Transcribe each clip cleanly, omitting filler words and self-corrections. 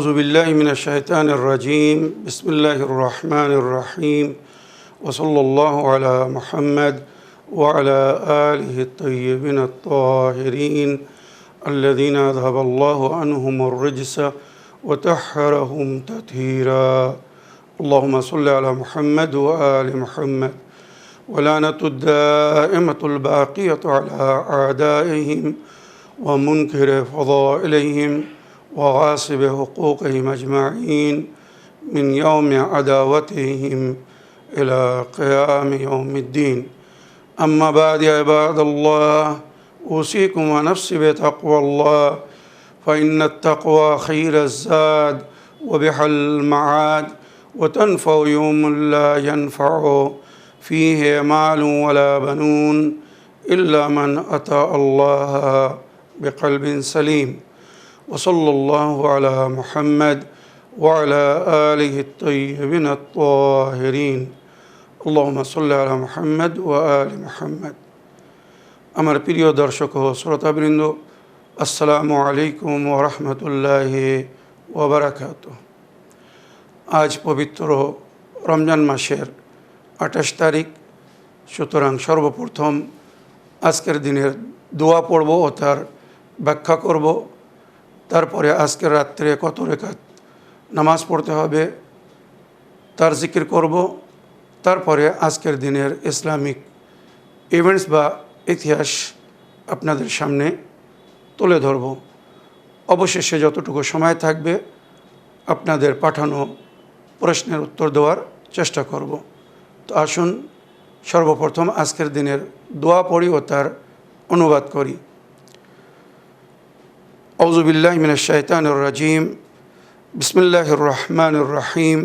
أعوذ بالله من الشيطان الرجيم بسم الله الرحمن الرحيم وصلى الله على محمد وعلى آله الطيبين الطاهرين الذين أذهب الله عنهم الرجس وطهرهم تطهيرا اللهم صل على محمد وآل محمد ولعنة الدائمة الباقية على أعدائهم ومنكر فضائلهم وغاصب حقوقهم أجمعين من يوم عداوتهم إلى قيام يوم الدين أما بعد يا عباد الله أوصيكم ونفسي بتقوى الله فإن التقوى خير الزاد وبها المعاد وتنفع يوم لا ينفع فيه مال ولا بنون إلا من أتى الله بقلب سليم وصلى الله على محمد وعلى آله الطيبين الطاهرين اللهم صل على محمد وآل محمد আমার প্রিয় দর্শক ও শ্রোতাবৃন্দ আসসালামু আলাইকুম ওয়া রাহমাতুল্লাহি ওয়া বারাকাতুহু। আজ পবিত্র রমজান মাসের 28 তারিখ। সুতরাং সর্বপ্রথম আজকের দিনের দোয়া পড়ব ও তার ব্যাখ্যা করব। তারপরে আজকের রাত্রে কত রাকাত নামাজ পড়তে হবে তার জিকির করব। তারপরে আজকের দিনের ইসলামিক ইভেন্টস বা ইতিহাস আপনাদের সামনে তুলে ধরব। অবশেষে যতটুকু সময় থাকবে আপনাদের পাঠানো প্রশ্নের উত্তর দেওয়ার চেষ্টা করব। তো আসুন সর্বপ্রথম আজকের দিনের দোয়া পড়ি ও তার অনুবাদ করি। أعوذ بالله من الشيطان الرجيم بسم الله الرحمن الرحيم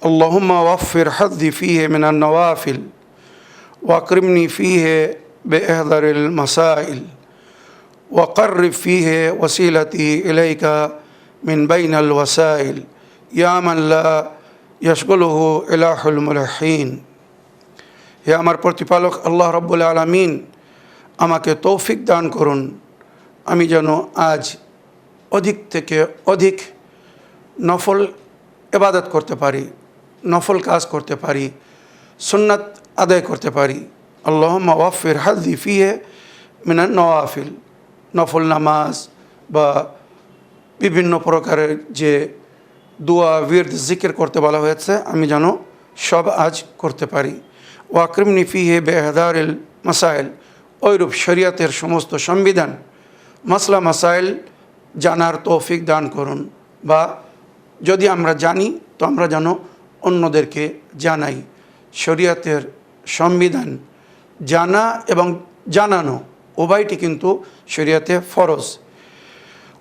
اللهم وفر حظي فيه من النوافل وأكرمني فيه بإحضار المسائل وقرب فيه وسيلتي إليك من بين الوسائل يا من لا يشغله إله الملحين। হে আমার প্রতিপালক আল্লাহ রাব্বুল আলামিন, আমাকে তৌফিক দান করুন আমি যেন আজ অধিক থেকে অধিক নফল ইবাদত করতে পারি, নফল কাজ করতে পারি, সুন্নাত আদায় করতে পারি। আল্লাহুম্মা ওয়াফির হাযি ফিহি মিনান নওয়াফিল, নফল নামাজ বা বিভিন্ন প্রকারের যে দোয়া বিরদ জিকির করতে বলা হয়েছে আমি যেন সব আজ করতে পারি। ওয়াকরিমনি ফিহি বিইহদারিল মাসাইল, ওইরূপ শরিয়তের সমস্ত সংবিধান মাসলা মাসাইল জানার তৌফিক দান করুন, বা যদি আমরা জানি তো আমরা যেন অন্যদেরকে জানাই। শরিয়তের সংবিধান জানা এবং জানানো উভয়টি কিন্তু শরিয়তে ফরজ।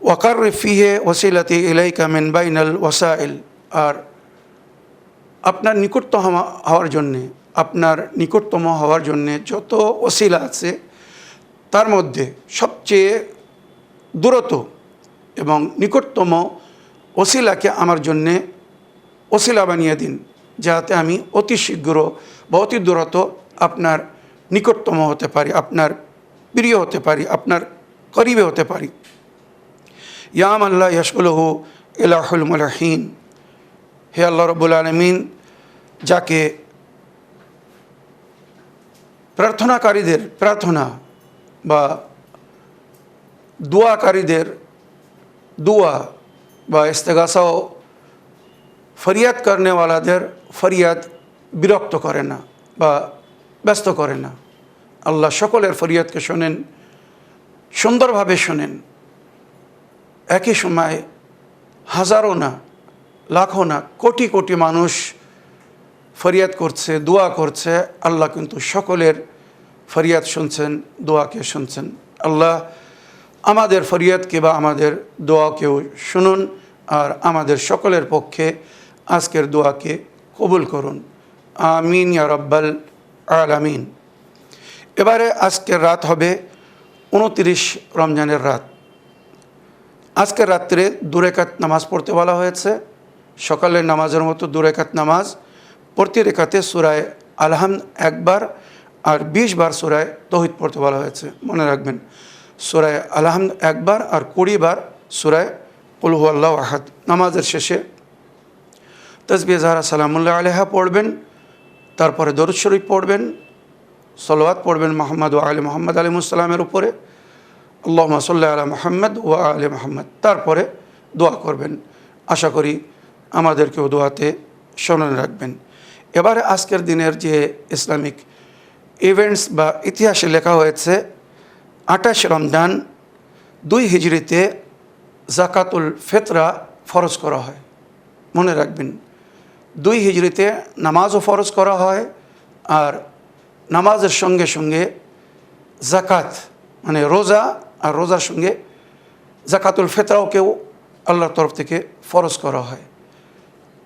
ওয়াকাররিব ফিহি ওয়াসিলাতি ইলাইকা মিন বাইনাল ওয়াসাইল, আর আপনার নিকটতম হওয়ার জন্যে যত ওসিলা আছে তার মধ্যে সবচেয়ে দূরত এবং নিকটতম ওসিলাকে আমার জন্যে ওসিলা বানিয়ে দিন, যাতে আমি অতি শীঘ্র বা অতি দূরত আপনার নিকটতম হতে পারি, আপনার প্রিয় হতে পারি, আপনার করিবে হতে পারি। ইয়া মান লা ইয়াশগুলুহু ইলাহুল মুলাহিন, হে আল্লাহ রাব্বুল আলামিন, যাকে প্রার্থনাকারীদের প্রার্থনা বা দোয়াকারীদের দোয়া বা ইস্তেগাসা ও ফরিয়াদ করনেওয়ালাদের ফরিয়াদ বিরক্ত করে না বা ব্যস্ত করে না। আল্লাহ সকলের ফরিয়াদকে শোনেন, সুন্দরভাবে শোনেন। একই সময় হাজারো না, লাখো না, কোটি কোটি মানুষ ফরিয়াদ করছে, দোয়া করছে, আল্লাহ কিন্তু সকলের ফরিয়াদ শুনছেন, দোয়াকে শুনছেন। আল্লাহ আমাদের ফরিয়াদকে বা আমাদের দোয়াকেও শুনুন, আর আমাদের সকলের পক্ষে আজকের দোয়াকে কবুল করুন। আমিন ইয়া রাব্বাল আলামিন। এবারে আজকের রাত হবে 29 রমজানের রাত। আজকের রাত্রে 2 রাকাত নামাজ পড়তে বলা হয়েছে। সকালের নামাজের মতো 2 রাকাত নামাজ, প্রতি রেখাতে সূরায়ে আলহামদ একবার আর 20 বার সূরায়ে তাওহীদ পড়তে বলা হয়েছে। মনে রাখবেন, সূরায়ে আলহামদ একবার আর 20 বার সূরায়ে কুল হুয়াল্লাহু আহাদ। নামাজের শেষে তাসবিহ জাহরা সালামুল্লাহ আলাইহা পড়বেন, তারপরে দরুদ শরীফ পড়বেন, সলাওয়াত পড়বেন মুহাম্মদ ওয়া আলি মুহাম্মদ আলাইহিসসালামের উপরে, আল্লাহুম্মা সাল্লি আলা মুহাম্মদ ওয়া আলি মুহাম্মদ। তারপরে দোয়া করবেন। আশা করি আমাদেরকেও দোয়াতে স্মরণে রাখবেন। এবারে আজকের দিনের যে ইসলামিক ইভেন্টস বা ইতিহাসে লেখা হয়েছে, 28 রমজান 2 হিজরিতে জাকাতুল ফিতরা ফরজ করা হয়। মনে রাখবেন, 2 হিজরিতে নামাজও ফরজ করা হয়, আর নামাজের সঙ্গে সঙ্গে জাকাত মানে রোজা, আর রোজার সঙ্গে জাকাতুল ফিতরাওকেও আল্লাহর তরফ থেকে ফরজ করা হয়।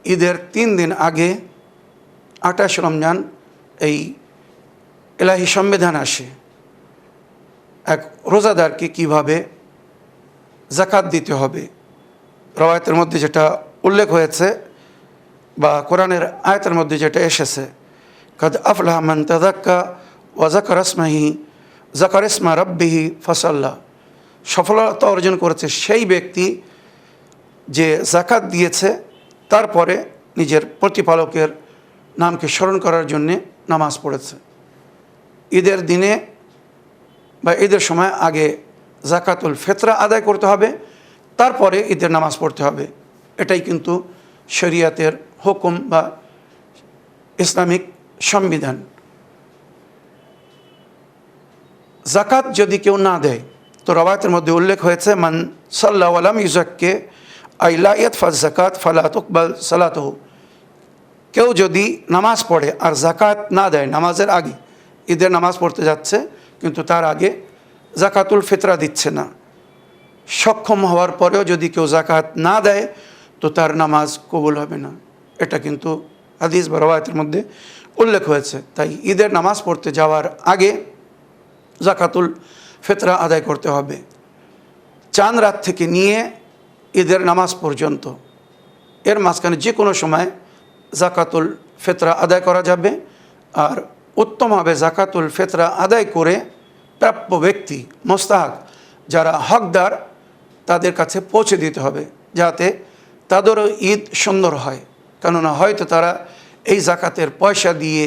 ঈদের 3 দিন আগে 28 রমজান এই ইলাহি সংবিধান আসে, এক রোজাদারকে কিভাবে জাকাত দিতে হবে। রওয়ায়াতের মধ্যে যেটা উল্লেখ হয়েছে বা কোরআনের আয়াতের মধ্যে যেটা এসেছে, কাদ আফলাহা মান তাযাক্কা ওয়া যাকারা ইসমা রাব্বিহি ফাসাল্লা, সফলতা অর্জন করেছে সেই ব্যক্তি যে জাকাত দিয়েছে, তারপরে নিজের প্রতিপালকের নামকে স্মরণ করার জন্যে নামাজ পড়েছে। ঈদের দিনে বা ঈদের সময় আগে জাকাতুল ফিতরা আদায় করতে হবে, তারপরে ঈদের নামাজ পড়তে হবে। এটাই কিন্তু শরিয়াতের হুকুম বা ইসলামিক সংবিধান। জাকাত যদি কেউ না দেয়, তো রওয়ায়াতের মধ্যে উল্লেখ হয়েছে, মান সাল্লা ওয়া লাম ইউযাক্কি আই লা ইয়াদফা যাকাত ফালা তুকবাল সালাতুহু, কেউ যদি নামাজ পড়ে আর জাকাত না দেয়, নামাজের আগে ঈদের নামাজ পড়তে যাচ্ছে কিন্তু তার আগে জাকাতুল ফিতরা দিচ্ছে না, সক্ষম হওয়ার পরেও যদি কেউ জাকাত না দেয় তো তার নামাজ কবুল হবে না। এটা কিন্তু হাদিস বা রওয়ায়াতের মধ্যে উল্লেখ হয়েছে। তাই ঈদের নামাজ পড়তে যাওয়ার আগে জাকাতুল ফিতরা আদায় করতে হবে। চাঁদ রাত থেকে নিয়ে ঈদের নামাজ পর্যন্ত এর মাঝখানে যে কোনো সময় জাকাতুল ফিতরা আদায় করা যাবে। আর উত্তম হবে জাকাতুল ফিতরা আদায় করে প্রাপ্য ব্যক্তি, মোস্তাহাক যারা হকদার, তাদের কাছে পৌঁছে দিতে হবে, যাতে তাদেরও ঈদ সুন্দর হয়। কেননা হয়তো তারা এই জাকাতের পয়সা দিয়ে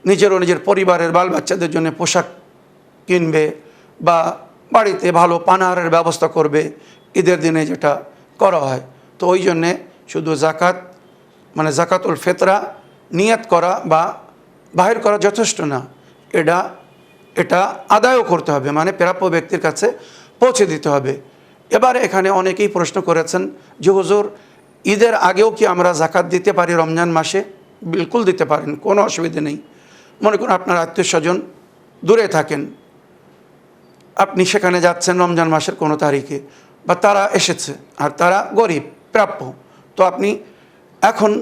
নিজেরও নিজের পরিবারের বাল বাচ্চাদের জন্য পোশাক কিনবে বা বাড়িতে ভালো পানাহারের ব্যবস্থা করবে ঈদের দিনে, যেটা করা হয়। তো ওই জন্যে শুধু জাকাত মানে জাকাতুল ফিতরা নিয়ত করা বা বাহির করা যথেষ্ট না, এটা আদায়ও করতে হবে, মানে প্রাপ্য ব্যক্তির কাছে পৌঁছে দিতে হবে। এবারে এখানে অনেকেই প্রশ্ন করেছেন যে হুজুর, ঈদের আগেও কি আমরা জাকাত দিতে পারি রমজান মাসে? বিলকুল দিতে পারেন, কোনো অসুবিধা নেই। মনে করুন আপনার আত্মীয় স্বজন দূরে থাকেন, আপনি সেখানে যাচ্ছেন রমজান মাসের কোনো তারিখে, বা তারা এসেছে আর তারা গরিব প্রাপ্য, তো আপনি এখন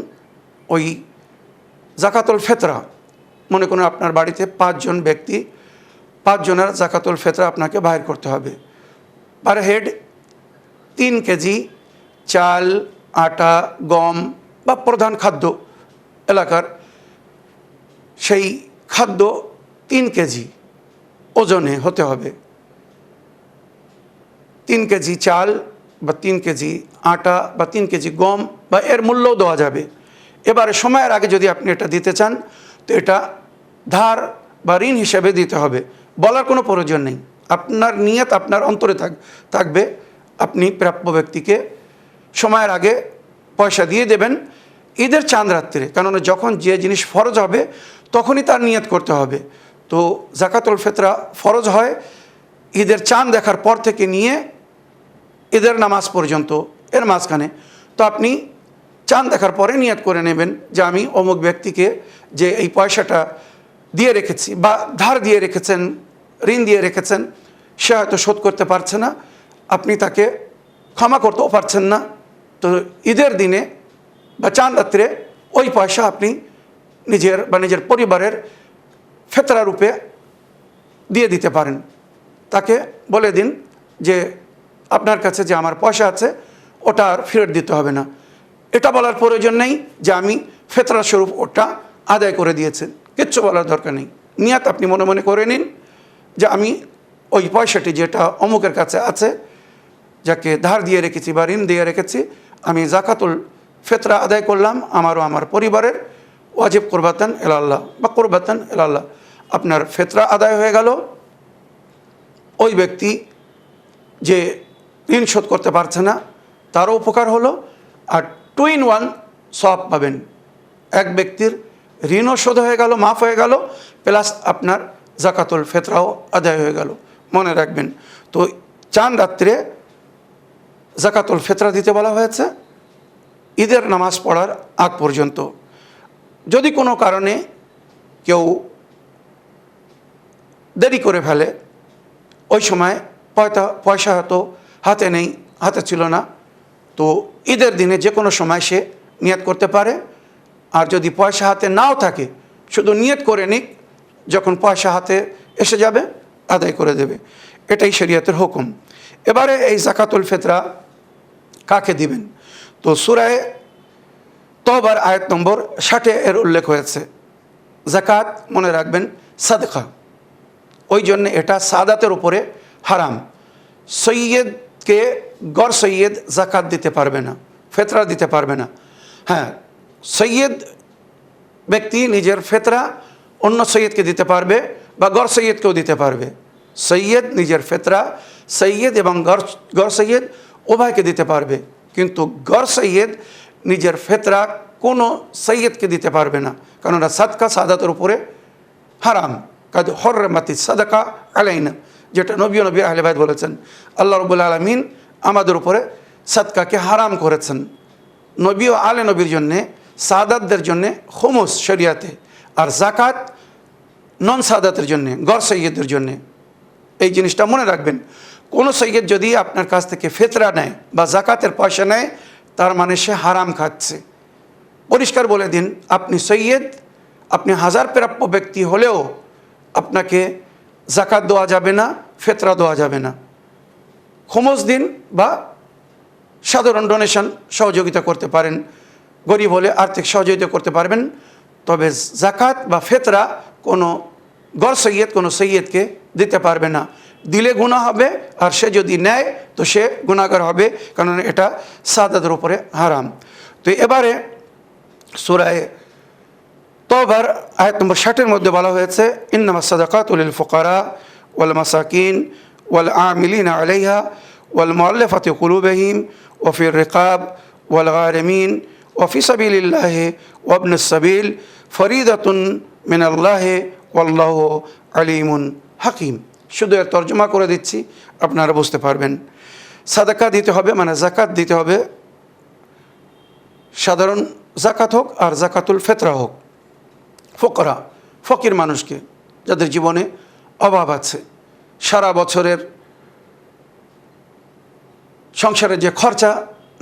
ওই জাকাতুল ফিতরা, মনে করুন আপনার বাড়িতে 5 জন ব্যক্তি, 5 জনের জাকাতুল ফিতরা আপনাকে বাহির করতে হবে। পার হেড 3 কেজি চাল, আটা, গম বা প্রধান খাদ্য এলাকার সেই খাদ্য 3 কেজি ওজনে হতে হবে। 3 কেজি চাল বা 3 কেজি আটা বা 3 কেজি গম বা এর মূল্যও দেওয়া যাবে। এবারে সময়ের আগে যদি আপনি এটা দিতে চান তো এটা ধার বা ঋণ হিসেবে দিতে হবে, বলার কোনো প্রয়োজন নেই। আপনার নিয়ত আপনার অন্তরে থাকবে, আপনি প্রাপ্য ব্যক্তিকে সময়ের আগে পয়সা দিয়ে দেবেন ঈদের চাঁদ রাত্রে। কেননা যখন যে জিনিস ফরজ হবে তখনই তার নিয়ত করতে হবে। তো জাকাতুল ফিতরা ফরজ হয় ঈদের চাঁদ দেখার পর থেকে নিয়ে ঈদের নামাজ পর্যন্ত, এর মাঝখানে। তো আপনি চাঁদ দেখার পরে নিয়ত করে নেবেন যে আমি অমুক ব্যক্তিকে যে এই পয়সাটা দিয়ে রেখেছি বা ধার দিয়ে রেখেছেন, ঋণ দিয়ে রেখেছেন, সে হয়তো শোধ করতে পারছে না, আপনি তাকে ক্ষমা করতেও পারছেন না, তো ঈদের দিনে বা চাঁদ রাত্রে ওই পয়সা আপনি নিজের বা নিজের পরিবারের ফিতরা রূপে দিয়ে দিতে পারেন। তাকে বলে দিন যে আপনার কাছে যে আমার পয়সা আছে ওটা আর ফেরত দিতে হবে না। এটা বলার প্রয়োজন নেই যে আমি ফিতরা স্বরূপ ওটা আদায় করে দিয়েছেন, কিচ্ছু বলার দরকার নেই। নিয়াত আপনি মনে মনে করে নিন যে আমি ওই পয়সাটি যেটা অমুকের কাছে আছে যাকে ধার দিয়ে রেখেছি বা ঋণ দিয়ে রেখেছি, আমি জাকাতুল ফিতরা আদায় করলাম আমারও আমার পরিবারের, ওয়াজিব কুরবাতান ইলাল্লাহ বা কুরবাতান ইলাল্লাহ। আপনার ফিতরা আদায় হয়ে গেল, ওই ব্যক্তি যে ঋণ শোধ করতে পারছে না তারও উপকার হলো, আর 2 in 1 সওয়াব পাবেন। এক ব্যক্তির ঋণও শোধ হয়ে গেল, মাফ হয়ে গেল, প্লাস আপনার জাকাতুল ফিতরাও আদায় হয়ে গেল। মনে রাখবেন। তো চাঁদ রাত্রে জাকাতুল ফিতরা দিতে বলা হয়েছে ঈদের নামাজ পড়ার আগ পর্যন্ত। যদি কোনো কারণে কেউ দেরি করে ফেলে, ওই সময় পয়সা হয়তো হাতে নেই, হাতে ছিল না, তো ঈদের দিনে যে কোনো সময় সে নিয়ত করতে পারে। আর যদি পয়সা হাতে নাও থাকে, শুধু নিয়ত করে নিক, যখন পয়সা হাতে এসে যাবে আদায় করে দেবে। এটাই শরীয়তের হুকুম। এবারে এই জাকাতুল ফিতরা কাকে দিবেন? তো সূরা তওবার আয়াত নম্বর 60 এর উল্লেখ হয়েছে। জাকাত মনে রাখবেন সাদকা, ওই জন্য এটা সাদাতের উপরে হারাম। সৈয়দকে গড় সৈয়দ জাকাত দিতে পারবে না, ফিতরা দিতে পারবে না। হ্যাঁ, সৈয়দ ব্যক্তি নিজের ফিতরা অন্য সৈয়দকে দিতে পারবে বা গড় সৈয়দকেও দিতে পারবে। সৈয়দ নিজের ফিতরা সৈয়দ এবং গড় সৈয়দ উভয়কে দিতে পারবে, কিন্তু গড় সৈয়দ নিজের ফিতরা কোনো সৈয়দকে দিতে পারবে না, কেননা সাদকা সাদাতের উপরে হারাম। কাদ হরমাতিস সাদাকা আলাইনা, যেটা নবী ও নবীর আহলে বাইত বলেছেন। আল্লাহ রাব্বুল আলামিন আমাদের উপরে সাদকাকে হারাম করেছেন। নবী ও আলে নবীর জন্যে, সাদাতদের জন্যে খুমুস শরিয়াতে, আর জাকাত নন সাদাতের জন্যে, গড় সৈয়দের জন্যে। এই জিনিসটা মনে রাখবেন। কোনো সৈয়দ যদি আপনার কাছ থেকে ফিতরা নেয় বা জাকাতের পয়সা নেয়, তার মানে সে হারাম খাচ্ছে। পরিষ্কার বলে দিন, আপনি সৈয়দ, আপনি হাজার প্রাপ্য ব্যক্তি হলেও আপনাকে জাকাত দেওয়া যাবে না, ফিতরা দেওয়া যাবে না। খুমুস দিন বা সাধারণ ডোনেশন সহযোগিতা করতে পারেন, গরিব হলে আর্থিক সহযোগিতা করতে পারবেন। তবে জাকাত বা ফিতরা কোনো গড় সৈয়দ কোনো সৈয়দকে দিতে পারবে না। দিলে গুনাহ হবে, আর সে যদি নেয় তো সে গুনাহগার হবে, কারণ এটা সাদাতের উপরে হারাম। তো এবারে সূরা তওবার আয়াত নম্বর 60 এর মধ্যে বলা হয়েছে, ইন্নামাস সাদাকাতু লিল ফুকারা ওয়াল মাসাকিন ওয়াল আমিলিনা আলাইহা ওয়াল মুআল্লাফাতি কুলুবুহুম ওয়া ফির রিকাব ওয়াল গারিমিন ওয়া ফি সাবিলিল্লাহি ওয়া ইবনুস সাবিল ফরিদাতুন মিনাল্লাহি ওয়াল্লাহু আলিমুন হাকিম। শুধু এর তর্জমা করে দিচ্ছি, আপনারা বুঝতে পারবেন। সাদাকা দিতে হবে মানে জাকাত দিতে হবে, সাধারণ জাকাত হোক আর জাকাতুল ফিতরা হোক। ফুকরা, ফকির মানুষকে, যাদের জীবনে অভাব আছে, সারা বছরের সংসারে যে খরচা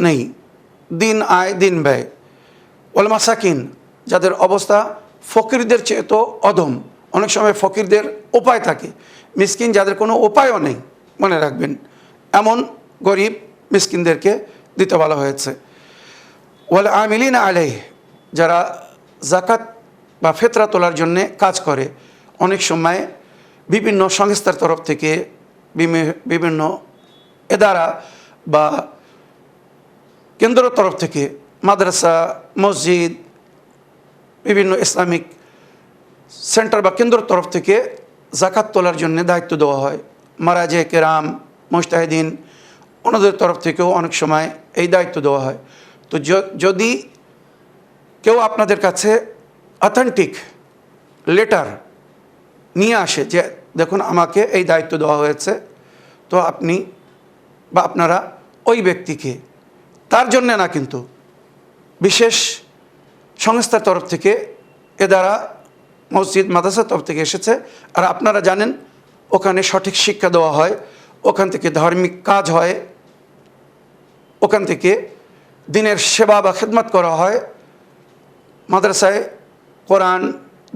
নেই, দিন আয় দিন ব্যয়। ওয়াল মাসাকিন, যাদের অবস্থা ফকিরদের চেয়ে তো অধম। অনেক সময় ফকিরদের উপায় থাকে, মিসকিন যাদের কোনো উপায়ও নেই, মনে রাখবেন এমন গরিব মিসকিনদেরকে দিতে বলা হয়েছে। ওয়াল আমিলিনা আলাইহি, যারা জাকাত বা ফিতরা তোলার জন্যে কাজ করে। অনেক সময় বিভিন্ন সংস্থার তরফ থেকে, বিভিন্ন এদারা বা কেন্দ্রের তরফ থেকে, মাদ্রাসা, মসজিদ, বিভিন্ন ইসলামিক সেন্টার বা কেন্দ্রের তরফ থেকে জাকাত তোলার জন্য দায়িত্ব দেওয়া হয়। মারাজে কেরাম, মুজতাহিদিন, ওনাদের তরফ থেকেও অনেক সময় এই দায়িত্ব দেওয়া হয়। তো যদি কেউ আপনাদের কাছে অথেন্টিক লেটার নিয়ে আসে যে দেখুন আমাকে এই দায়িত্ব দেওয়া হয়েছে, তো আপনি বা আপনারা ওই ব্যক্তিকে, তার জন্যে না কিন্তু বিশেষ সংস্থার তরফ থেকে, এ দ্বারা মসজিদ মাদ্রাসার তরফ থেকে এসেছে, আর আপনারা জানেন ওখানে সঠিক শিক্ষা দেওয়া হয়, ওখান থেকে ধার্মিক কাজ হয়, ওখান থেকে দিনের সেবা বা খেদমত করা হয়। মাদ্রাসায় কোরআন,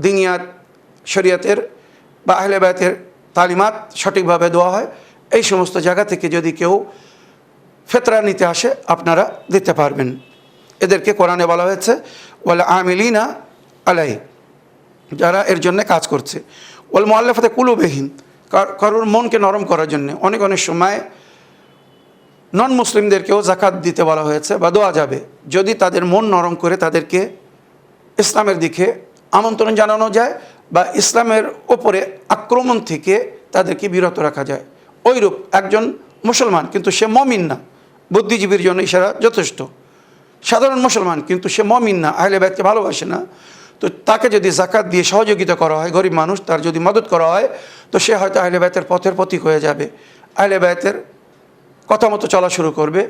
দিনিয়াত, শরিয়তের বা আহলে বায়তের তালিমাত সঠিকভাবে দেওয়া হয়। এই সমস্ত জায়গা থেকে যদি কেউ ফিতরা নিতে আসে, আপনারা দিতে পারবেন। এদেরকে কোরআনে বলা হয়েছে ওয়াল আমিলিনা আলাইহি, যারা এর জন্য কাজ করছে। ওয়াল মুআল্লাফাতি কুলুবুহুম, কারোর মনকে নরম করার জন্য। অনেক সময় নন মুসলিমদেরকেও জাকাত দিতে বলা হয়েছে বা দেওয়া যাবে, যদি তাদের মন নরম করে তাদেরকে ইসলামের দিকে আমন্ত্রণ জানানো যায় বা ইসলামের ওপরে আক্রমণ থেকে তাদেরকে বিরত রাখা যায়। ওইরূপ একজন মুসলমান কিন্তু সে মমিন না, বুদ্ধিজীবীর জন্য ইশারা যথেষ্ট, সাধারণ মুসলমান কিন্তু সে মমিন না, আহলে বাইতকে ভালোবাসে না, তো তাকে যদি জাকাত দিয়ে সহযোগিতা করা হয়, গরিব মানুষ তার যদি মদত করা হয়, তো সে হয়তো আহলে বাইতের পথের প্রতীক হয়ে যাবে, আহলে বাইতের কথা মতো চলা শুরু করবে।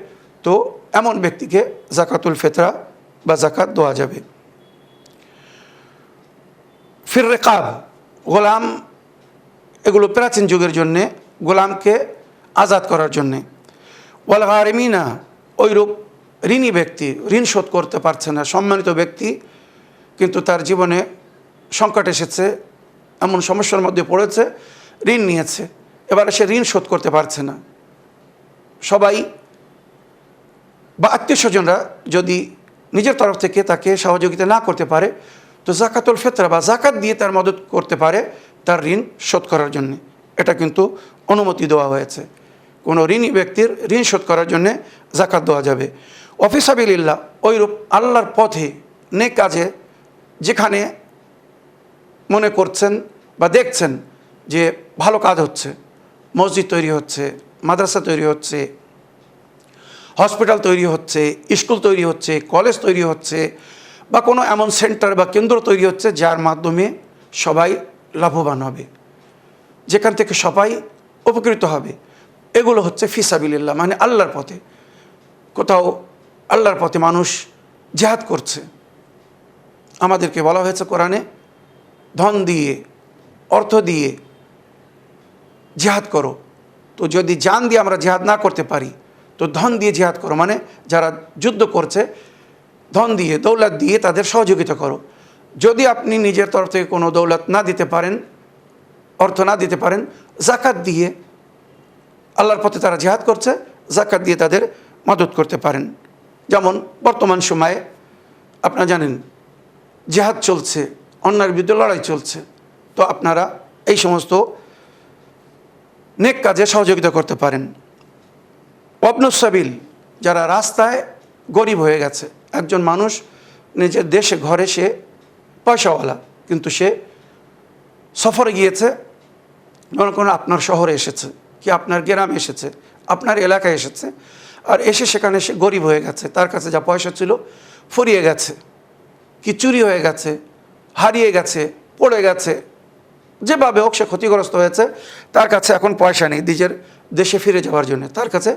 তো এমন ব্যক্তিকে জাকাতুল ফিতরা বা জাকাত দেওয়া যাবে। ফির রিকাব, গোলাম, এগুলো প্রাচীন যুগের জন্যে গোলামকে আজাদ করার জন্যে। ওয়াল গারিমিনা, ওইরূপ ঋণী ব্যক্তি, ঋণ শোধ করতে পারছে না, সম্মানিত ব্যক্তি কিন্তু তার জীবনে সংকট এসেছে, এমন সমস্যার মধ্যে পড়েছে, ঋণ নিয়েছে, এবারে সে ঋণ শোধ করতে পারছে না। সবাই বা আত্মীয় স্বজনরা যদি নিজের তরফ থেকে তাকে সহযোগিতা না করতে পারে, তো জাকাতুল ফিতরা বা জাকাত দিয়ে তার মদত করতে পারে তার ঋণ শোধ করার জন্য। এটা কিন্তু অনুমতি দেওয়া হয়েছে, কোনো ঋণী ব্যক্তির ঋণ শোধ করার জন্যে জাকাত দেওয়া যাবে। ওয়া সাবিলিল্লাহ, ওইরূপ আল্লাহর পথে নেক কাজে যেখানে মনে করছেন বা দেখছেন যে ভালো কাজ হচ্ছে, মসজিদ তৈরি হচ্ছে, মাদ্রাসা তৈরি হচ্ছে, হসপিটাল তৈরি হচ্ছে, স্কুল তৈরি হচ্ছে, কলেজ তৈরি হচ্ছে, বা কোনো এমন সেন্টার বা কেন্দ্র তৈরি হচ্ছে যার মাধ্যমে সবাই লাভবান হবে, যেখান থেকে সবাই উপকৃত হবে, এগুলো হচ্ছে ফিসাবিলিল্লাহ, মানে আল্লাহর পথে। কোথাও আল্লাহর পথে মানুষ জিহাদ করছে, আমাদেরকে বলা হয়েছে কোরআনে, ধন দিয়ে, অর্থ দিয়ে জিহাদ করো। তো যদি জান দিয়ে আমরা জিহাদ না করতে পারি, তো ধন দিয়ে জিহাদ করো, মানে যারা যুদ্ধ করছে ধন দিয়ে, দৌলত দিয়ে তাদের সহযোগিতা করো। যদি আপনি নিজের তরফ থেকে কোনো দৌলত না দিতে পারেন, অর্থ না দিতে পারেন, জাকাত দিয়ে, আল্লাহর পথে তারা জিহাদ করছে, জাকাত দিয়ে তাদের মদত করতে পারেন। যেমন বর্তমান সময়ে আপনারা জানেন জিহাদ চলছে, অন্যায়ের বিরুদ্ধে লড়াই চলছে, তো আপনারা এই সমস্ত নেক কাজে সহযোগিতা করতে পারেন। ওয়াবনুস সাবিল, যারা রাস্তায় গরিব হয়ে গেছে, একজন মানুষ নিজের দেশে ঘরে সে পয়সাওয়ালা, কিন্তু সে সফরে গিয়েছে, মনে করুন আপনার শহরে এসেছে কি আপনার গ্রামে এসেছে, আপনার এলাকায় এসেছে, আর এসে সেখানে সে গরিব হয়ে গেছে, তার কাছে যা পয়সা ছিল ফুরিয়ে গেছে, কি চুরি হয়ে গেছে, হারিয়ে গেছে, পড়ে গেছে, যেভাবে হোক সে ক্ষতিগ্রস্ত হয়েছে, তার কাছে এখন পয়সা নেই নিজের দেশে ফিরে যাওয়ার জন্যে, তার কাছে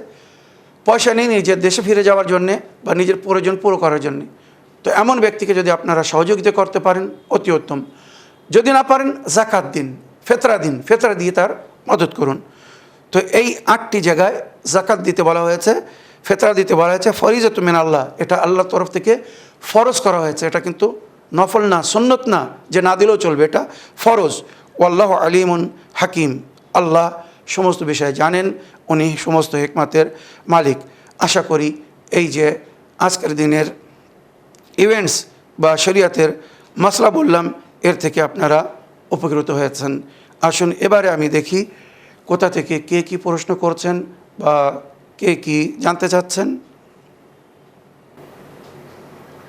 পয়সা নেই নিজের দেশে ফিরে যাওয়ার জন্যে বা নিজের প্রয়োজন পুরো করার জন্যে। তো এমন ব্যক্তিকে যদি আপনারা সহযোগিতা করতে পারেন অতি উত্তম, যদি না পারেন জাকাত দিন, ফিতরা দিন, ফিতরা দিয়ে তার মদত করুন। তো এই 8টি জায়গায় জাকাত দিতে বলা হয়েছে, ফিতরা দিতে বলা হয়েছে। ফরিজাতুম মিন আল্লাহ, এটা আল্লাহর তরফ থেকে ফরজ করা হয়েছে, এটা কিন্তু নফল না, সুন্নত না যে না দিলেও চলবে, এটা ফরজ। ওয়াল্লাহু আলিমুন হাকিম, আল্লাহ সমস্ত বিষয়ে জানেন, উনি সমস্ত হিকমতের মালিক। আশা করি এই যে আজকের দিনের ইভেন্টস বা শরিয়াতের মাসলা বললাম, এর থেকে আপনারা উপকৃত হয়েছেন। আসুন এবারে আমি দেখি কোথা থেকে কে কী প্রশ্ন করছেন বা কে কী জানতে চাচ্ছেন।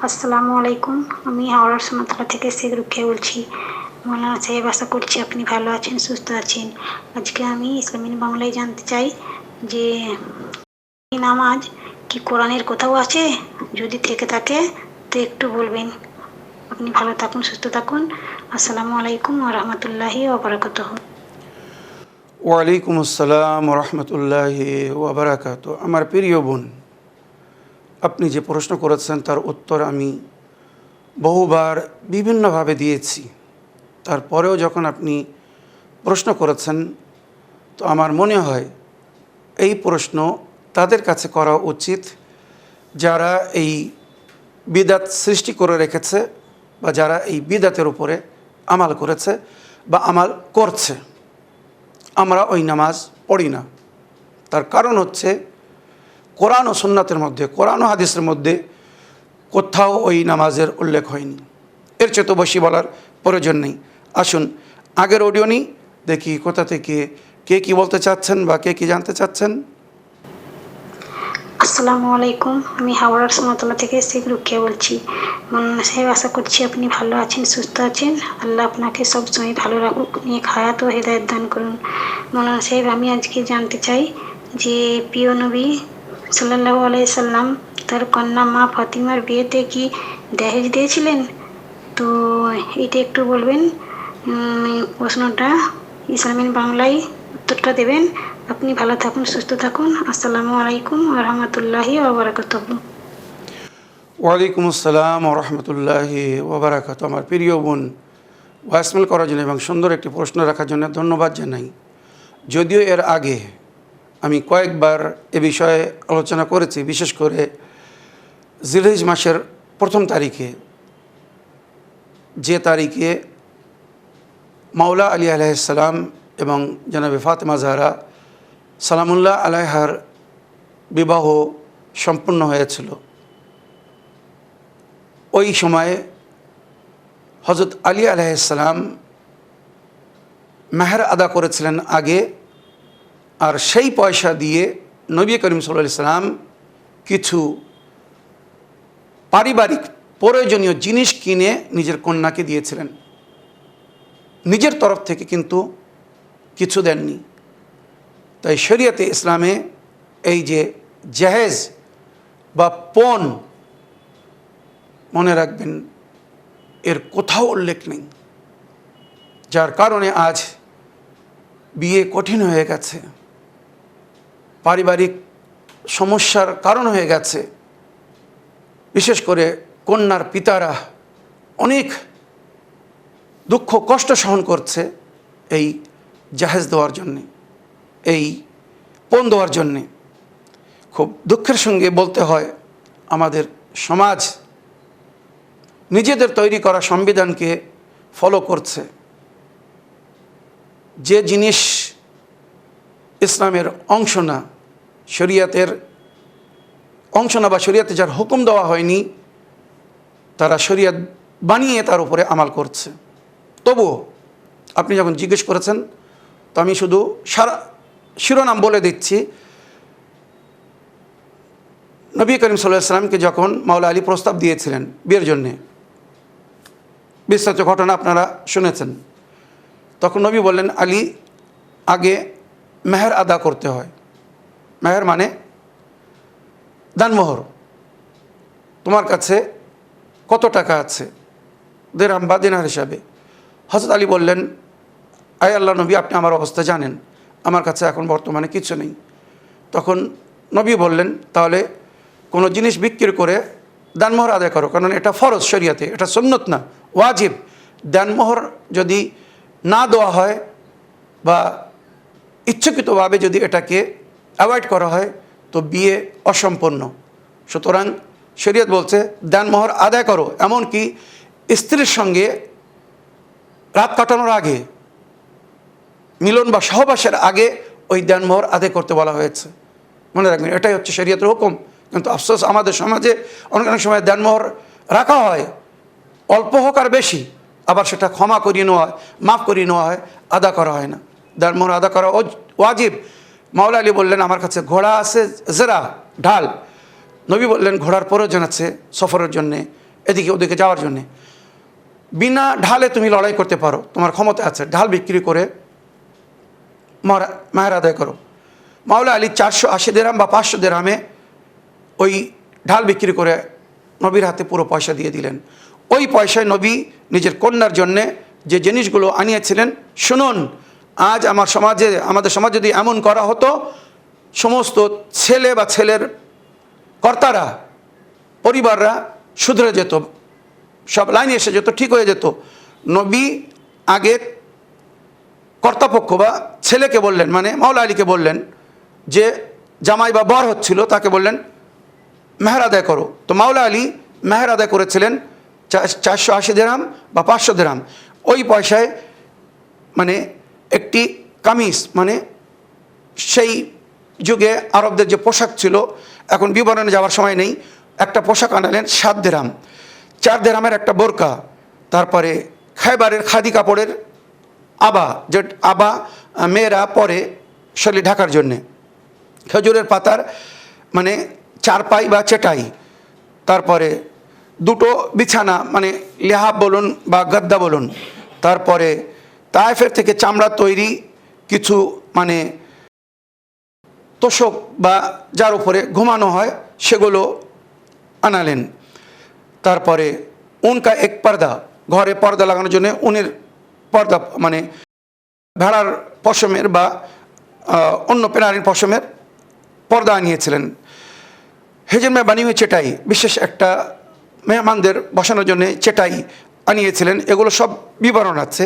আসসালামু আলাইকুম, আমি হাওড়ার সোনাতলা থেকে শেখ রুকিয়া বলছি। মৌলানা সাহেব, আশা করছি আপনি ভালো আছেন, সুস্থ আছেন। আজকে আমি ইসলামী বাংলায় জানতে চাই যে নামাজ কি কোরআনের কোথাও আছে? যদি থেকে থাকে তো একটু বলবেন। আপনি ভালো থাকুন, সুস্থ থাকুন। আসসালামু আলাইকুম ওয়া রাহমাতুল্লাহি ওয়া বারাকাতুহু। ওয়ালাইকুম আসসালাম ওয়া রাহমাতুল্লাহি ওয়া বারাকাতুহু। আমার প্রিয় বোন, আপনি যে প্রশ্ন করেছেন তার উত্তর আমি বহুবার বিভিন্নভাবে দিয়েছি। তারপরেও যখন আপনি প্রশ্ন করেছেন, তো আমার মনে হয় এই প্রশ্ন তাদের কাছে করা উচিত যারা এই বিদাত সৃষ্টি করে রেখেছে বা যারা এই বিদাতের উপরে আমাল করেছে বা আমাল করছে। আমরা ওই নামাজ পড়ি না, তার কারণ হচ্ছে কোরআন ও সুন্নাতের মধ্যে, কোরআন ও হাদিসের মধ্যে কোথাও ওই নামাজের উল্লেখ হয়নি। এর চেয়ে তো বেশি বলার প্রয়োজন নেই। আসুন আগের অডিও নিই, দেখি কোথা থেকে কে কী বলতে চাচ্ছেন বা কে কী জানতে চাচ্ছেন। আসসালামু আলাইকুম, আমি হাওড়ার সোনাতলা থেকে শেখ রুকিয়া বলছি। মৌলানা সাহেব, আশা করছি আপনি ভালো আছেন, সুস্থ আছেন। আল্লাহ আপনাকে সবসময় ভালো রাখুক, নিয়ে হায়াত ও হেদায়েত দান করুন। মৌলানা সাহেব, আমি আজকে জানতে চাই যে প্রিয় নবী সাল্লাল্লাহু আলাইহি সাল্লাম তার কন্যা মা ফাতিমার বিয়েতে কি দহেজ দিয়েছিলেন? তো এটা একটু বলবেন। প্রশ্নটা ইসলামিন বাংলায় উত্তরটা দেবেন। আপনি ভালো থাকুন, সুস্থ থাকুন। আসসালামু আলাইকুম ওয়া রাহমাতুল্লাহি ওয়া বারাকাতুহু। ওয়ালাইকুম আসসালাম ও রহমতুল্লাহি ওবরাকাত। আমার প্রিয় বোন, ভয়েসমেল করার জন্য এবং সুন্দর একটি প্রশ্ন রাখার জন্য ধন্যবাদ জানাই। যদিও এর আগে আমি কয়েকবার এ বিষয়ে আলোচনা করেছি, বিশেষ করে জিলহিজ মাসের প্রথম তারিখে, যে তারিখে মাওলা আলী আলাইহিসসালাম এবং জনাবে ফাতেমা জাহরা সালামুল্লাহ আলাইহার বিবাহ সম্পূর্ণ হয়েছিল। ওই সময়ে হযরত আলী আলাইহিসসালাম মেহর আদা করেছিলেন আগে, আর সেই পয়সা দিয়ে নবী করিম সাল্লাল্লাহু আলাইহি সাল্লাম কিছু পারিবারিক প্রয়োজনীয় জিনিস কিনে নিজের কন্যাকে দিয়েছিলেন। নিজের তরফ থেকে কিন্তু কিছু দেননি। তাই শরীয়তে ইসলামে এই যে জাহেজ বা পণ, মনে রাখবেন, এর কোথাও উল্লেখ নেই, যার কারণে আজ বিয়ে কঠিন হয়ে গেছে, পারিবারিক সমস্যার কারণ হয়ে গেছে। বিশেষ করে কন্যার পিতারা অনেক দুঃখ কষ্ট সহন করছে এই জাহেজ দেওয়ার জন্যে, এই পণ দেওয়ার জন্যে। খুব দুঃখের সঙ্গে বলতে হয়, আমাদের সমাজ নিজেদের তৈরি করা সংবিধানকে ফলো করছে। যে জিনিস ইসলামের অংশ না, শরিয়াতের অংশ না, বা শরিয়াতে যার হুকুম দেওয়া হয়নি, তারা শরিয়াত বানিয়ে তার উপরে আমাল করছে। তবুও আপনি যখন জিজ্ঞেস করেছেন, তো আমি শুধু শিরোনাম বলে দিচ্ছি। নবী করিম সাল্লাল্লাহু আলাইহি সাল্লামকে যখন মাওলা আলী প্রস্তাব দিয়েছিলেন বিয়ের জন্যে, বিস্তারিত ঘটনা আপনারা শুনেছেন, তখন নবী বললেন, আলী, আগে মেহর আদা করতে হয়। মেহর মানে দানমোহর। তোমার কাছে কত টাকা আছে, দিরহাম বা দিনার হিসাবে? হযরত আলী বললেন, আয় আল্লাহ নবী, আপনি আমার অবস্থা জানেন, আমার কাছে এখন বর্তমানে কিছু নেই। তখন নবী বললেন, তাহলে কোনো জিনিস বিক্রি করে দানমোহর আদায় করো, কারণ এটা ফরজ শরিয়াতে, এটা সুন্নত না, ওয়াজিব। দানমোহর যদি না দেওয়া হয় বা ইচ্ছাকৃতভাবে যদি এটাকে অ্যাভয়েড করা হয়, তো বিয়ে অসম্পূর্ণ। সুতরাং শরিয়ত বলছে দানমোহর আদায় করো, এমনকি স্ত্রীর সঙ্গে রাত কাটানোর আগে, মিলন বা সহবাসের আগে ওই দানমোহর আদায় করতে বলা হয়েছে। মনে রাখবেন, এটাই হচ্ছে শরিয়তের হুকুম। কিন্তু আফসোস, আমাদের সমাজে অনেক অনেক সময় দানমোহর রাখা হয়, অল্প হোক আর বেশি, আবার সেটা ক্ষমা করিয়ে নেওয়া হয়, মাফ করিয়ে নেওয়া হয়, আদা করা হয় না। দানমোহর আদা করা ওয়াজিব। মাওলা আলী বললেন, আমার কাছে ঘোড়া আছে, জেরা, ঢাল। নবী বললেন, ঘোড়ার প্রয়োজন আছে সফরের জন্যে, এদিকে ওদিকে যাওয়ার জন্যে। বিনা ঢালে তুমি লড়াই করতে পারো, তোমার ক্ষমতা আছে, ঢাল বিক্রি করে মেহর আদায় করো। মাওলা আলী 480 দিরহাম বা 500 দিরহামে ওই ঢাল বিক্রি করে নবীর হাতে পুরো পয়সা দিয়ে দিলেন। ওই পয়সায় নবী নিজের কন্যার জন্যে যে জিনিসগুলো আনিয়েছিলেন, শুনুন, আজ আমাদের সমাজে যদি এমন করা হতো, সমস্ত ছেলে বা ছেলের কর্তারা, পরিবাররা শুধরে যেত, সব লাইনে এসে যেত, ঠিক হয়ে যেত। নবী আগে কর্তাপক্ষ বা ছেলেকে বললেন, মানে মাওলা আলীকে বললেন, যে জামাই বা বর হচ্ছিল, তাকে বললেন মেহর আদায় করো। তো মাওলা আলী মেহর আদায় করেছিলেন 480 দিরহাম বা 500 দিরহাম। ওই পয়সায় মানে একটি কামিজ, মানে সেই যুগে আরবদের যে পোশাক ছিল, এখন বিবরণে যাওয়ার সময় নেই, একটা পোশাক আনালেন 7 দিরহাম। 4 দিরহামের একটা বোরকা, তারপরে খায়বারের খাদি কাপড়ের আবা, যে আবা মেয়েরা পরে শরীর ঢাকার জন্যে, খেজুরের পাতার মানে চারপাই বা চেটাই, তারপরে দুটো বিছানা মানে লেহাব বলুন বা গদ্দা বলুন, তারপরে তায়েফের থেকে চামড়া তৈরি কিছু মানে তোষক বা যার উপরে ঘুমানো হয় সেগুলো আনালেন। তারপরে উনকা এক পর্দা, ঘরে পর্দা লাগানোর জন্য উনের পর্দা মানে ভেড়ার পশমের বা অন্য প্রাণীর পশমের পর্দা আনিয়েছিলেন। হেজের মে বানি হুই চেটাই, বিশেষ একটা মেহমানদের বসানোর জন্য চেটাই আনিয়েছিলেন। এগুলো সব বিবরণ আছে।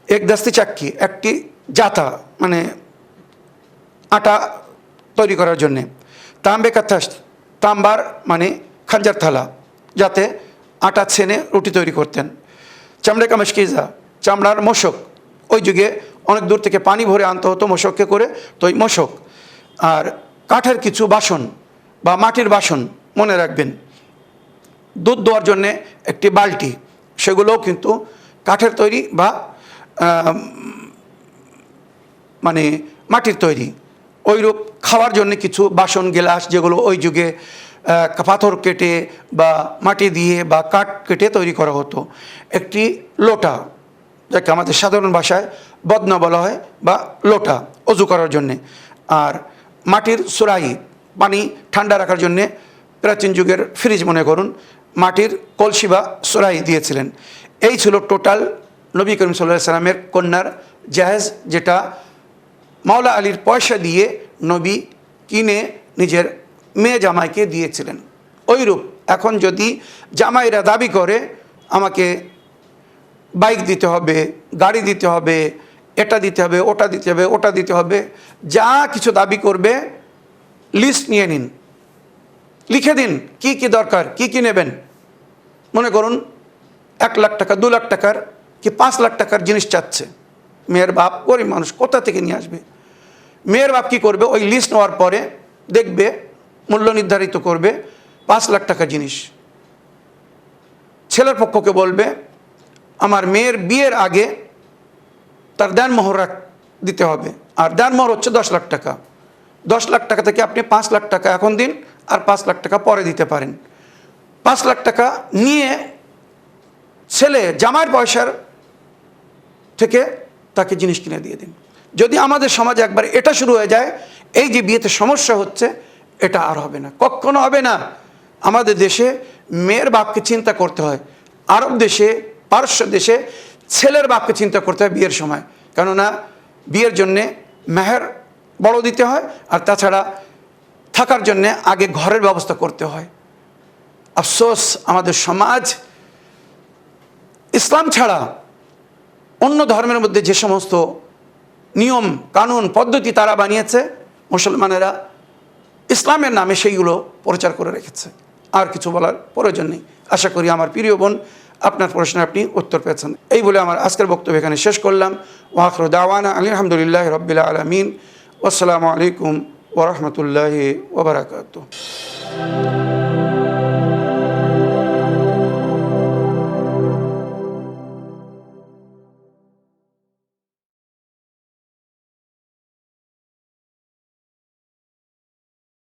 এক দাস্তি চাক্কি, একটি জাতা মানে আটা তৈরি করার জন্যে। তাম্বে কাথাস, তাম্বার মানে খাঞ্জার থালা, যাতে আটা ছেনে রুটি তৈরি করতেন। চামড়ে কামশকিজা, চামড়ার মশক, ওই যুগে অনেক দূর থেকে পানি ভরে আনতে হতো মশককে করে, তো ওই মশক। আর কাঠের কিছু বাসন বা মাটির বাসন, মনে রাখবেন। দুধ দেওয়ার জন্যে একটি বালতি, সেগুলোও কিন্তু কাঠের তৈরি বা মানে মাটির তৈরি। ওইরূপ খাওয়ার জন্য কিছু বাসন গেলাস, যেগুলো ওই যুগে পাথর কেটে বা মাটি দিয়ে বা কাঠ কেটে তৈরি করা হতো। একটি লোটা, যাকে আমাদের সাধারণ ভাষায় বদনা বলা হয়, বা লোটা অজু করার জন্যে। আর মাটির সুরাই, পানি ঠান্ডা রাখার জন্যে প্রাচীন যুগের ফ্রিজ মনে করুন, মাটির কলসি বা সুরাই দিয়েছিলেন। এই ছিল টোটাল নবী করিম সাল্লাল্লাহু আলাইহি সাল্লামের কন্যার জাহেজ, যেটা মাওলা আলীর পয়সা দিয়ে নবী কিনে নিজের মেয়ে জামাইকে দিয়েছিলেন। ওইরূপ এখন যদি জামাইরা দাবি করে আমাকে বাইক দিতে হবে, গাড়ি দিতে হবে, এটা দিতে হবে, ওটা দিতে হবে, ওটা দিতে হবে, যা কিছু দাবি করবে লিস্ট নিয়ে নিন, লিখে দিন কি কি দরকার, কি কি নেবেন। মনে করুন 1 লাখ টাকা, 2 লাখ টাকার কি 5 লাখ টাকার জিনিস চাচ্ছে মেয়ের বাপ, গরিব মানুষ, কোথা থেকে নিয়ে আসবে? মেয়ের বাপ কী করবে? ওই লিস্ট নেওয়ার পরে দেখবে, মূল্য নির্ধারিত করবে 5 লাখ টাকার জিনিস। ছেলের পক্ষকে বলবে আমার মেয়ের বিয়ের আগে তার দেনমোহর দিতে হবে, আর দেনমোহর হচ্ছে 10 লাখ টাকা। 10 লাখ টাকা থেকে আপনি 5 লাখ টাকা এখন দিন, আর 5 লাখ টাকা পরে দিতে পারেন। 5 লাখ টাকা নিয়ে ছেলে জামাইয়ের পয়সার থেকে তাকে জিনিস কিনে দিয়ে দিন। যদি আমাদের সমাজে একবার এটা শুরু হয়ে যায়, এই যে বিয়েতে সমস্যা হচ্ছে, এটা আর হবে না, কখনো হবে না। আমাদের দেশে মেয়ের বাপকে চিন্তা করতে হয়, আরব দেশে, পারস্য দেশে ছেলের বাপকে চিন্তা করতে হয় বিয়ের সময়। কেননা বিয়ের জন্যে মেহের বড় দিতে হয়, আর তাছাড়া থাকার জন্যে আগে ঘরের ব্যবস্থা করতে হয়। আফসোস, আমাদের সমাজ ইসলাম ছাড়া অন্য ধর্মের মধ্যে যে সমস্ত নিয়ম কানুন পদ্ধতি তারা বানিয়েছে, মুসলমানেরা ইসলামের নামে সেইগুলো প্রচার করে রেখেছে। আর কিছু বলার প্রয়োজন নেই। আশা করি আমার প্রিয় বোন আপনার প্রশ্নে আপনি উত্তর পেয়েছেন। এই বলে আমার আজকের বক্তব্য এখানে শেষ করলাম। ওয়া আখিরু দাওয়ানা আলহামদুলিল্লাহি রাব্বিল আলামিন। আসসালামু আলাইকুম ওয়া রাহমাতুল্লাহি ওয়া বারাকাতুহু।